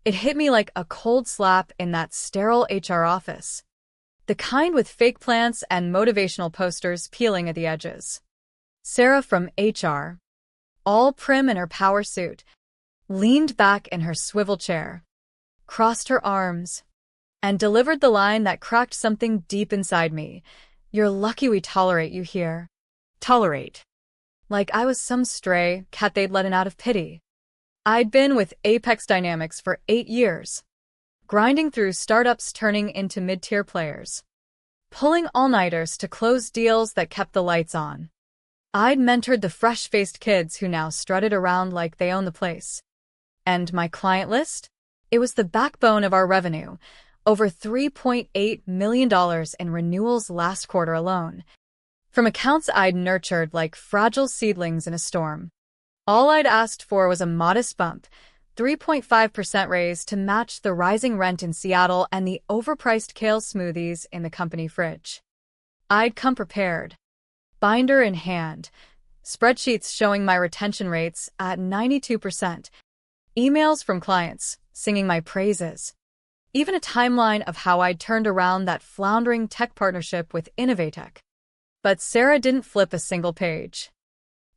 It hit me like a cold slap in that sterile HR office. The kind with fake plants and motivational posters peeling at the edges. Sarah from HR, all prim in her power suit, leaned back in her swivel chair, crossed her arms, and delivered the line that cracked something deep inside me. "You're lucky we tolerate you here." Tolerate. Like I was some stray cat they'd let in out of pity. I'd been with Apex Dynamics for 8 years, grinding through startups turning into mid-tier players, pulling all-nighters to close deals that kept the lights on. I'd mentored the fresh-faced kids who now strutted around like they owned the place. And my client list? It was the backbone of our revenue, over $3.8 million in renewals last quarter alone, from accounts I'd nurtured like fragile seedlings in a storm. All I'd asked for was a modest bump, 3.5% raise to match the rising rent in Seattle and the overpriced kale smoothies in the company fridge. I'd come prepared, binder in hand, spreadsheets showing my retention rates at 92%, emails from clients singing my praises, even a timeline of how I'd turned around that floundering tech partnership with Innovatech. But Sarah didn't flip a single page.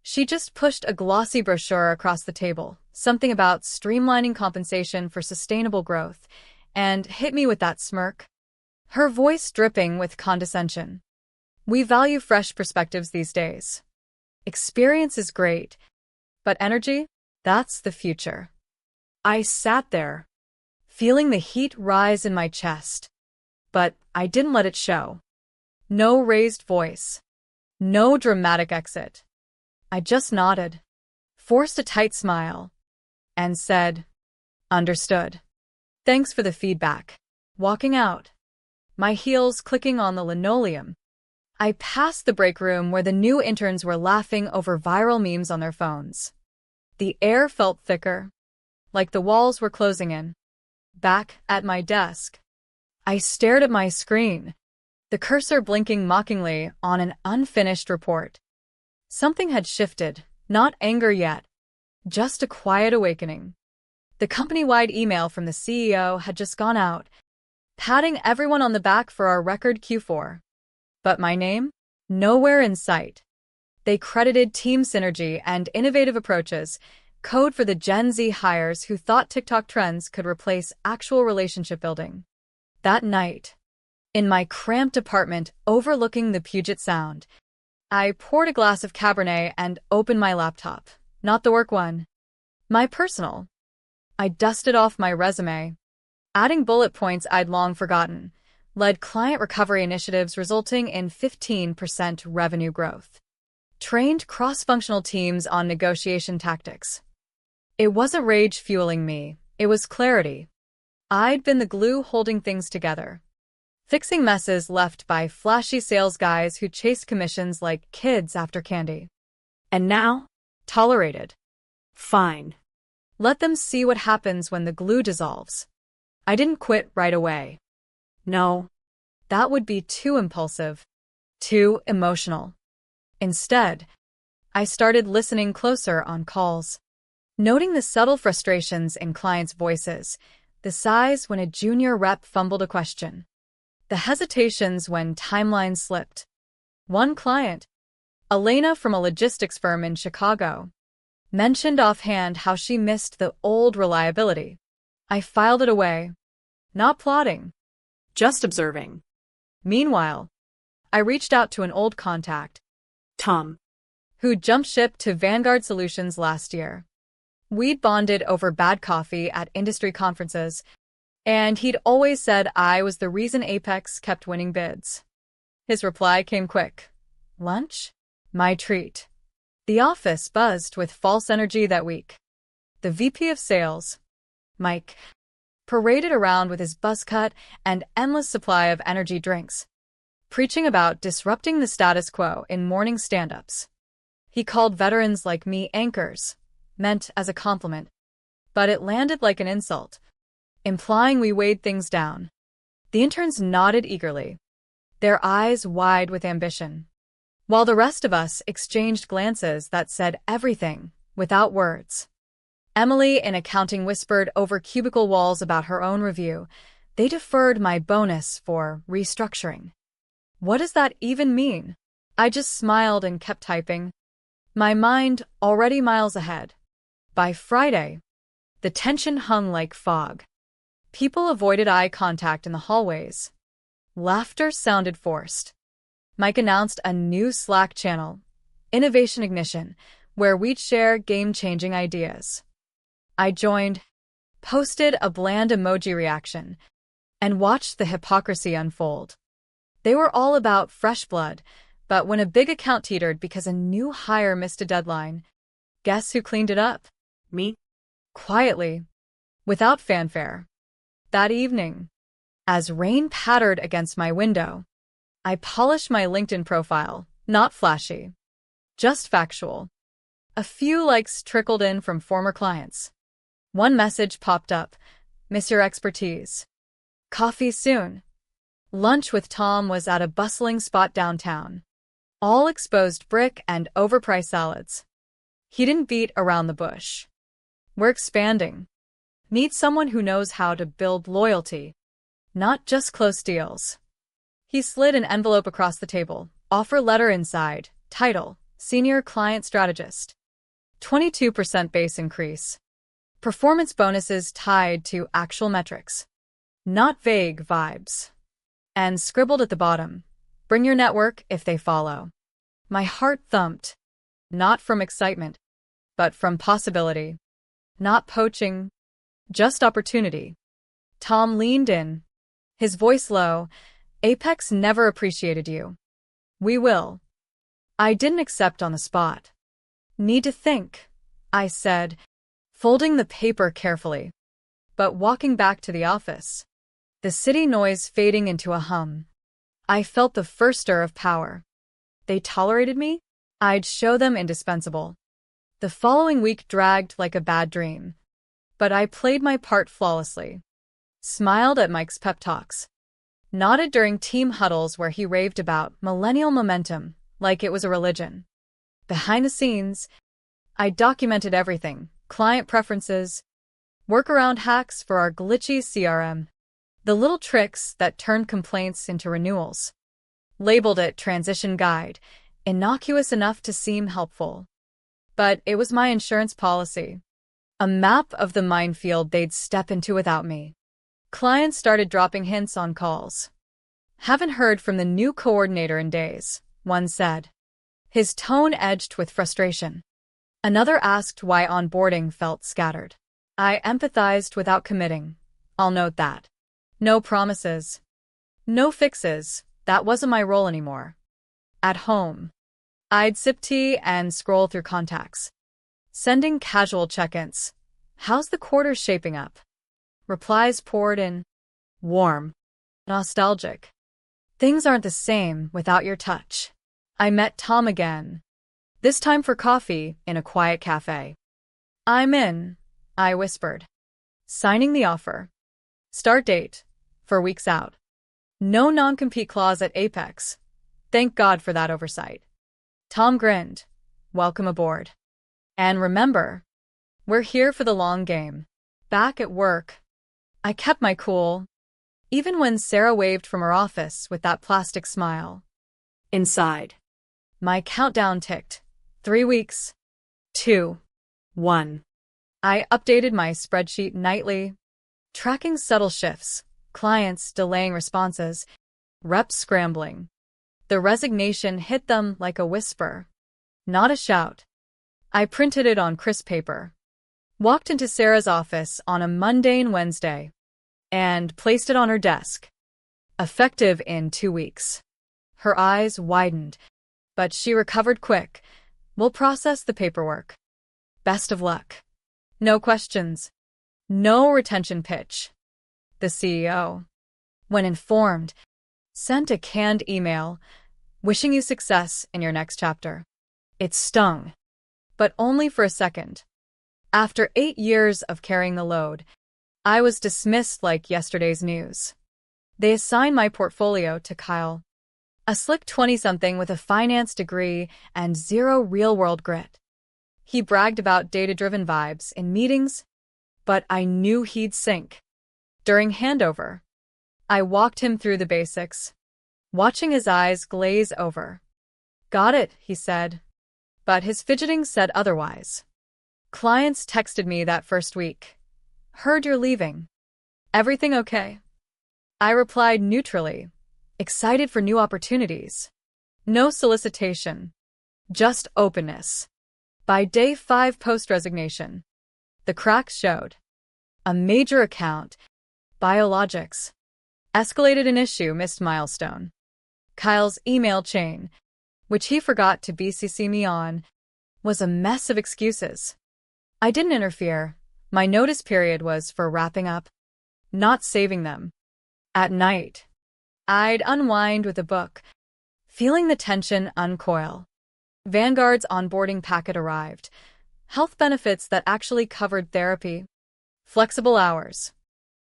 She just pushed a glossy brochure across the table, something about streamlining compensation for sustainable growth, and hit me with that smirk, her voice dripping with condescension. "We value fresh perspectives these days. Experience is great, but energy? That's the future." I sat there, feeling the heat rise in my chest, but I didn't let it show. No raised voice. No dramatic exit. I just nodded, forced a tight smile, and said, "Understood. Thanks for the feedback." Walking out, my heels clicking on the linoleum, I passed the break room where the new interns were laughing over viral memes on their phones. The air felt thicker, like the walls were closing in. Back at my desk, I stared at my screen, the cursor blinking mockingly on an unfinished report. Something had shifted, not anger yet, just a quiet awakening. The company-wide email from the CEO had just gone out, patting everyone on the back for our record Q4. But my name? Nowhere in sight. They credited team synergy and innovative approaches, code for the Gen Z hires who thought TikTok trends could replace actual relationship building. That night, in my cramped apartment overlooking the Puget Sound, I poured a glass of Cabernet and opened my laptop. Not the work one. My personal. I dusted off my resume, adding bullet points I'd long forgotten, led client recovery initiatives resulting in 15% revenue growth, trained cross-functional teams on negotiation tactics. It wasn't rage fueling me, it was clarity. I'd been the glue holding things together, fixing messes left by flashy sales guys who chased commissions like kids after candy. And now, tolerated. Fine. Let them see what happens when the glue dissolves. I didn't quit right away. No, that would be too impulsive, too emotional. Instead, I started listening closer on calls, noting the subtle frustrations in clients' voices, the sighs when a junior rep fumbled a question, the hesitations when timelines slipped. One client, Elena from a logistics firm in Chicago, mentioned offhand how she missed the old reliability. I filed it away, not plotting, just observing. Meanwhile, I reached out to an old contact, Tom, who jumped ship to Vanguard Solutions last year. We'd bonded over bad coffee at industry conferences, and he'd always said I was the reason Apex kept winning bids. His reply came quick. "Lunch? My treat." The office buzzed with false energy that week. The VP of Sales, Mike, paraded around with his buzz cut and endless supply of energy drinks, preaching about disrupting the status quo in morning stand-ups. He called veterans like me anchors, meant as a compliment, but it landed like an insult, implying we weighed things down. The interns nodded eagerly, their eyes wide with ambition, while the rest of us exchanged glances that said everything without words. Emily in accounting whispered over cubicle walls about her own review. They deferred my bonus for restructuring. What does that even mean? I just smiled and kept typing, my mind already miles ahead. By Friday, the tension hung like fog. People avoided eye contact in the hallways. Laughter sounded forced. Mike announced a new Slack channel, Innovation Ignition, where we'd share game-changing ideas. I joined, posted a bland emoji reaction, and watched the hypocrisy unfold. They were all about fresh blood, but when a big account teetered because a new hire missed a deadline, guess who cleaned it up? Me. Quietly, without fanfare. That evening, as rain pattered against my window, I polished my LinkedIn profile, not flashy, just factual. A few likes trickled in from former clients. One message popped up, miss your expertise. Coffee soon. Lunch with Tom was at a bustling spot downtown. All exposed brick and overpriced salads. He didn't beat around the bush. We're expanding. Need someone who knows how to build loyalty, not just close deals. He slid an envelope across the table, offer letter inside, title, Senior Client Strategist. 22% base increase. Performance bonuses tied to actual metrics, not vague vibes. And scribbled at the bottom, bring your network if they follow. My heart thumped, not from excitement, but from possibility. Not poaching, just opportunity. Tom leaned in, his voice low. Apex never appreciated you. We will. I didn't accept on the spot. Need to think, I said, folding the paper carefully. But walking back to the office, the city noise fading into a hum, I felt the first stir of power. They tolerated me? I'd show them indispensable. The following week dragged like a bad dream. But I played my part flawlessly. Smiled at Mike's pep talks. Nodded during team huddles where he raved about millennial momentum like it was a religion. Behind the scenes, I documented everything, client preferences, workaround hacks for our glitchy CRM, the little tricks that turned complaints into renewals. Labeled it Transition Guide, innocuous enough to seem helpful. But it was my insurance policy. A map of the minefield they'd step into without me. Clients started dropping hints on calls. Haven't heard from the new coordinator in days, one said. His tone edged with frustration. Another asked why onboarding felt scattered. I empathized without committing. I'll note that. No promises. No fixes. That wasn't my role anymore. At home, I'd sip tea and scroll through contacts. Sending casual check-ins. How's the quarter shaping up? Replies poured in. Warm. Nostalgic. Things aren't the same without your touch. I met Tom again. This time for coffee in a quiet cafe. I'm in, I whispered. Signing the offer. Start date. 4 weeks out. No non-compete clause at Apex. Thank God for that oversight. Tom grinned. Welcome aboard. And remember, we're here for the long game. Back at work, I kept my cool, even when Sarah waved from her office with that plastic smile. Inside, my countdown ticked. 3 weeks. 2. 1. I updated my spreadsheet nightly, tracking subtle shifts, clients delaying responses, reps scrambling. The resignation hit them like a whisper, not a shout. I printed it on crisp paper, walked into Sarah's office on a mundane Wednesday, and placed it on her desk. Effective in 2 weeks. Her eyes widened, but she recovered quick. We'll process the paperwork. Best of luck. No questions. No retention pitch. The CEO, when informed, sent a canned email, wishing you success in your next chapter. It stung, but only for a second. After 8 years of carrying the load, I was dismissed like yesterday's news. They assigned my portfolio to Kyle, a slick 20-something with a finance degree and zero real-world grit. He bragged about data-driven vibes in meetings, but I knew he'd sink. During handover, I walked him through the basics, watching his eyes glaze over. "Got it," he said. But his fidgeting said otherwise. Clients texted me that first week. "Heard you're leaving. Everything okay?" I replied neutrally, excited for new opportunities. No solicitation, just openness. By day 5 post-resignation, the cracks showed. A major account, biologics, escalated an issue missed milestone. Kyle's email chain, which he forgot to BCC me on, was a mess of excuses. I didn't interfere. My notice period was for wrapping up, not saving them. At night, I'd unwind with a book, feeling the tension uncoil. Vanguard's onboarding packet arrived. Health benefits that actually covered therapy. Flexible hours.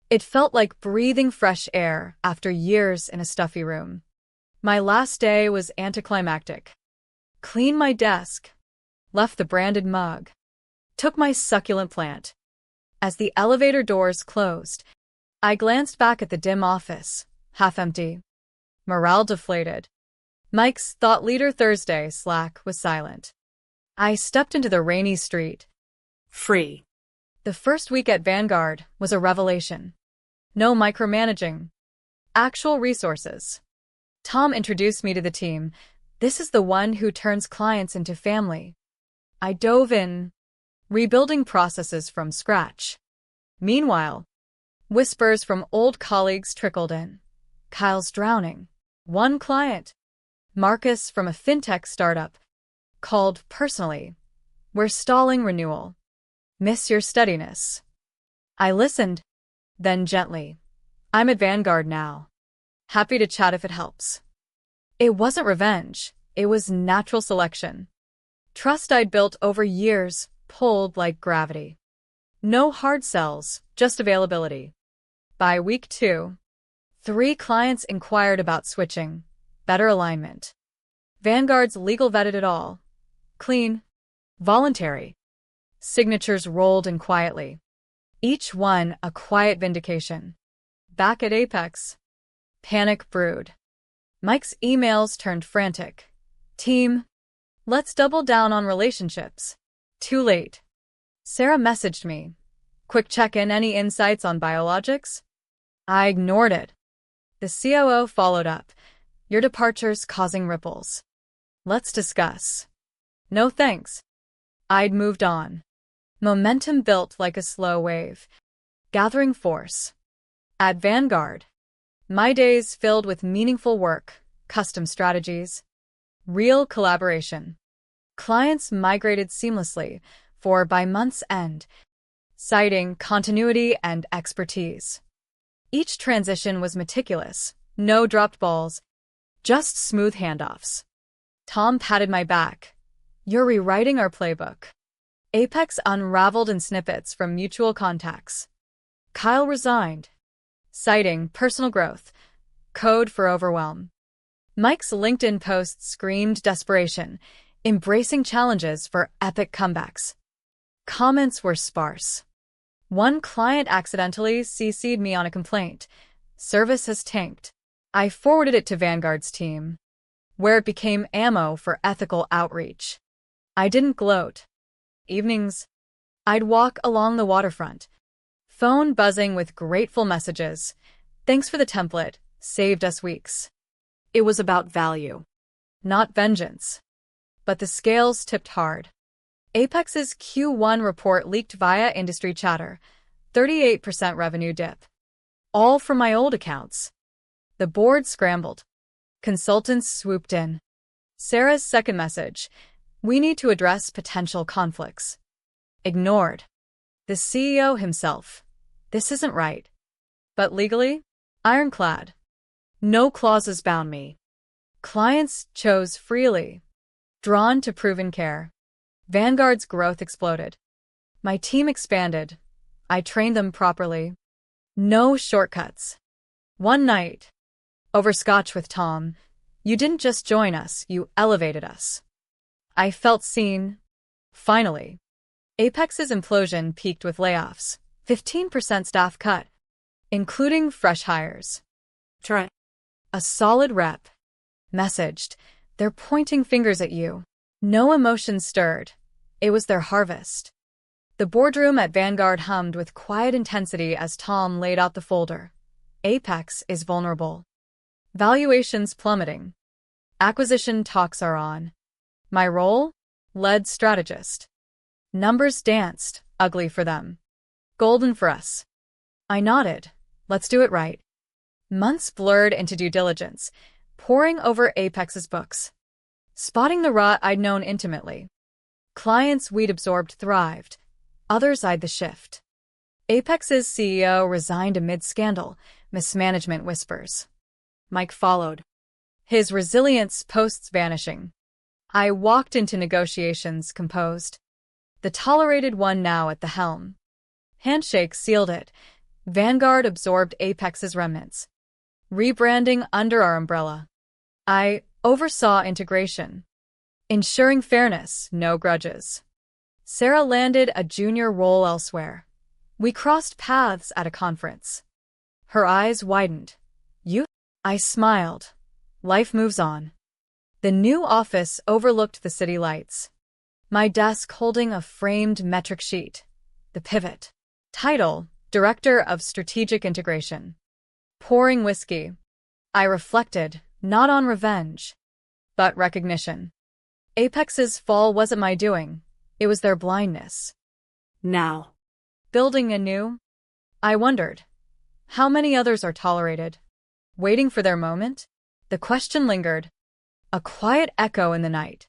It felt like breathing fresh air after years in a stuffy room. My last day was anticlimactic. Cleaned my desk, left the branded mug, took my succulent plant. As the elevator doors closed, I glanced back at the dim office, half empty. Morale deflated. Mike's Thought Leader Thursday Slack was silent. I stepped into the rainy street. Free. The first week at Vanguard was a revelation. No micromanaging. Actual resources. Tom introduced me to the team. "This is the one who turns clients into family." I dove in, rebuilding processes from scratch. Meanwhile, whispers from old colleagues trickled in. "Kyle's drowning." One client, Marcus from a fintech startup, called personally. "We're stalling renewal. Miss your steadiness." I listened, then gently. "I'm at Vanguard now. Happy to chat if it helps." It wasn't revenge. It was natural selection. Trust I'd built over years, pulled like gravity. No hard sells, just availability. By week 2, 3 clients inquired about switching. Better alignment. Vanguard's legal vetted it all. Clean. Voluntary. Signatures rolled in quietly. Each one a quiet vindication. Back at Apex, panic brewed. Mike's emails turned frantic. "Team, let's double down on relationships." Too late. Sarah messaged me. "Quick check-in, any insights on biologics?" I ignored it. The COO followed up. "Your departure's causing ripples. Let's discuss." No thanks. I'd moved on. Momentum built like a slow wave, gathering force. At Vanguard, my days filled with meaningful work, custom strategies, real collaboration. Clients migrated seamlessly, for by month's end, citing continuity and expertise. Each transition was meticulous, no dropped balls, just smooth handoffs. Tom patted my back. "You're rewriting our playbook." Apex unraveled in snippets from mutual contacts. Kyle resigned, citing personal growth, code for overwhelm. Mike's LinkedIn post screamed desperation, embracing challenges for epic comebacks. Comments were sparse. One client accidentally CC'd me on a complaint. "Service has tanked." I forwarded it to Vanguard's team, where it became ammo for ethical outreach. I didn't gloat. Evenings, I'd walk along the waterfront, phone buzzing with grateful messages. "Thanks for the template, saved us weeks." It was about value, not vengeance. But the scales tipped hard. Apex's Q1 report leaked via industry chatter, 38% revenue dip. All from my old accounts. The board scrambled. Consultants swooped in. Sarah's second message: "We need to address potential conflicts." Ignored. The CEO himself: "This isn't right." But legally? Ironclad. No clauses bound me. Clients chose freely, drawn to proven care. Vanguard's growth exploded. My team expanded. I trained them properly. No shortcuts. One night, over scotch with Tom, "You didn't just join us, you elevated us." I felt seen, Finally, Apex's implosion peaked with layoffs, 15% staff cut, including fresh hires. Try. A solid rep messaged, "They're pointing fingers at you." No emotion stirred. It was their harvest. The boardroom at Vanguard hummed with quiet intensity as Tom laid out the folder. Apex is vulnerable. Valuations plummeting. Acquisition talks are on. My role? Lead strategist. Numbers danced, ugly for them. Golden for us. I nodded. Let's do it right. Months blurred into due diligence, poring over Apex's books. Spotting the rot I'd known intimately. Clients we'd absorbed thrived. Others eyed the shift. Apex's CEO resigned amid scandal, mismanagement whispers. Mike followed. His resilience posts vanishing. I walked into negotiations composed. The tolerated one now at the helm. Handshake sealed it. Vanguard absorbed Apex's remnants. Rebranding under our umbrella. I oversaw integration. Ensuring fairness, no grudges. Sarah landed a junior role elsewhere. We crossed paths at a conference. Her eyes widened. You? I smiled. Life moves on. The new office overlooked the city lights. My desk holding a framed metric sheet. The pivot. Title, Director of Strategic Integration. Pouring whiskey. I reflected, not on revenge, but recognition. Apex's fall wasn't my doing. It was their blindness. Now. Building anew? I wondered. How many others are tolerated? Waiting for their moment? The question lingered. A quiet echo in the night.